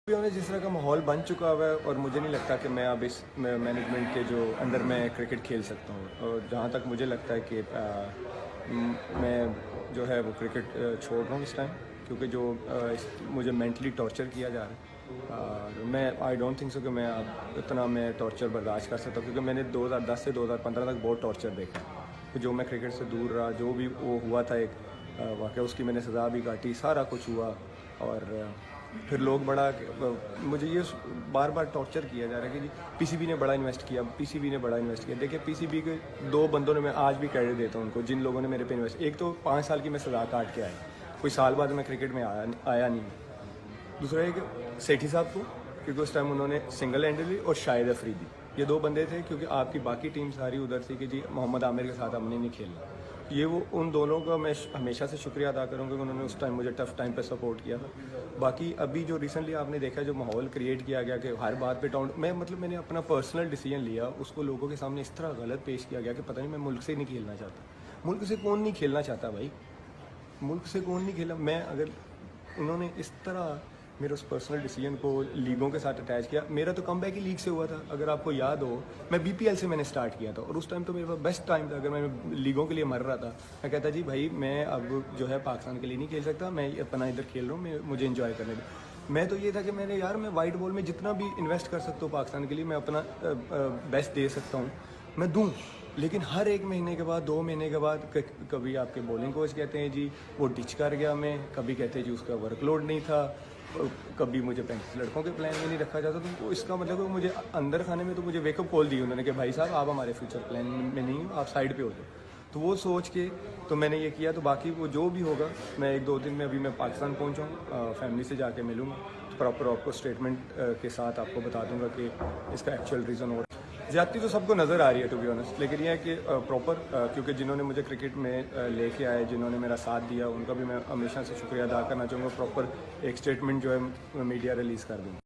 جس طرح کا ماحول بن چکا ہوا ہے اور مجھے نہیں لگتا کہ میں اب اس مینجمنٹ کے جو اندر میں کرکٹ کھیل سکتا ہوں، اور جہاں تک مجھے لگتا ہے کہ میں جو ہے وہ کرکٹ چھوڑ رہا ہوں اس ٹائم، کیونکہ جو مجھے مینٹلی ٹارچر کیا جا رہا ہے، میں آئی ڈونٹ تھنک سو کہ میں اب اتنا میں ٹارچر برداشت کر سکتا ہوں، کیونکہ میں نے 2010 سے 2015 تک بہت ٹارچر دیکھا ہے، جو میں کرکٹ سے دور رہا، جو بھی وہ ہوا تھا ایک واقعہ، اس کی میں نے سزا بھی کاٹی، سارا کچھ ہوا، اور پھر لوگ بڑا مجھے یہ بار بار ٹارچر کیا جا رہا ہے کہ جی پی سی بی نے بڑا انویسٹ کیا، پی سی بی نے بڑا انویسٹ کیا. دیکھیں پی سی بی کے دو بندوں نے، میں آج بھی کریڈٹ دیتا ہوں ان کو، جن لوگوں نے میرے پہ انویسٹ. ایک تو 5 سال کی میں سزا کاٹ کے آیا، کوئی سال بعد میں کرکٹ میں آیا نہیں. دوسرا ایک سیٹھی صاحب کو، کیونکہ اس ٹائم انہوں نے سنگل ہینڈلی اور شاہد افریدی، یہ دو بندے تھے، کیونکہ آپ کی باقی ٹیم ساری ادھر تھی کہ جی محمد عامر کے ساتھ ہم نے نہیں کھیلنا. یہ وہ ان دونوں کا میں ہمیشہ سے شکریہ ادا کروں گا کہ انہوں نے اس ٹائم مجھے ٹف ٹائم پہ سپورٹ کیا تھا. باقی ابھی جو ریسنٹلی آپ نے دیکھا جو ماحول کریٹ کیا گیا کہ ہر بات پہ ٹاؤنٹ، میں نے اپنا پرسنل ڈیسیجن لیا، اس کو لوگوں کے سامنے اس طرح غلط پیش کیا گیا کہ پتہ نہیں میں ملک سے نہیں کھیلنا چاہتا. ملک سے کون نہیں کھیلنا چاہتا بھائی، ملک سے کون نہیں کھیلا. میں اگر انہوں نے اس طرح میرے اس پرسنل ڈیسیجن کو لیگوں کے ساتھ اٹیچ کیا، میرا تو کم بیک ہی لیگ سے ہوا تھا. اگر آپ کو یاد ہو، میں بی پی ایل سے میں نے سٹارٹ کیا تھا، اور اس ٹائم تو میرے پاس بیسٹ ٹائم تھا. اگر میں لیگوں کے لیے مر رہا تھا، میں کہتا جی بھائی میں اب جو ہے پاکستان کے لیے نہیں کھیل سکتا، میں اپنا ادھر کھیل رہا ہوں، مجھے انجوائے کرنے دیں. میں تو یہ تھا کہ میں وائٹ بال میں جتنا بھی انویسٹ کر سکتا ہوں پاکستان کے لیے، میں اپنا بیسٹ دے سکتا ہوں، میں دوں. لیکن ہر ایک مہینے کے بعد، 2 مہینے کے بعد، کبھی آپ کے بولنگ کوچ کہتے ہیں جی وہ ڈچ کر گیا میں، کبھی کہتے ہیں جی اس کا ورک لوڈ نہیں تھا، کبھی مجھے 35 لڑکوں کے پلان میں نہیں رکھا جاتا. تو اس کا مطلب مجھے اندر کھانے میں تو مجھے ویک اپ کال دی انہوں نے کہ بھائی صاحب آپ ہمارے فیوچر پلان میں نہیں ہو، آپ سائڈ پہ ہو جاؤ. تو وہ سوچ کے تو میں نے یہ کیا. تو باقی وہ جو بھی ہوگا، میں 1-2 دن میں ابھی میں پاکستان پہنچا ہوں، فیملی سے جا کے ملوں گا، پراپر آپ کو اسٹیٹمنٹ کے ساتھ آپ کو بتا دوں گا کہ اس کا ایکچوئل ریزن. اور زیادتی تو سب کو نظر آ رہی ہے ٹو بی آنیسٹ، لیکن یہ ہے کہ پراپر کیونکہ جنہوں نے مجھے کرکٹ میں لے کے آئے، جنہوں نے میرا ساتھ دیا، ان کا بھی میں ہمیشہ سے شکریہ ادا کرنا چاہوں گا. پراپر ایک اسٹیٹمنٹ جو ہے میڈیا ریلیز کر دوں.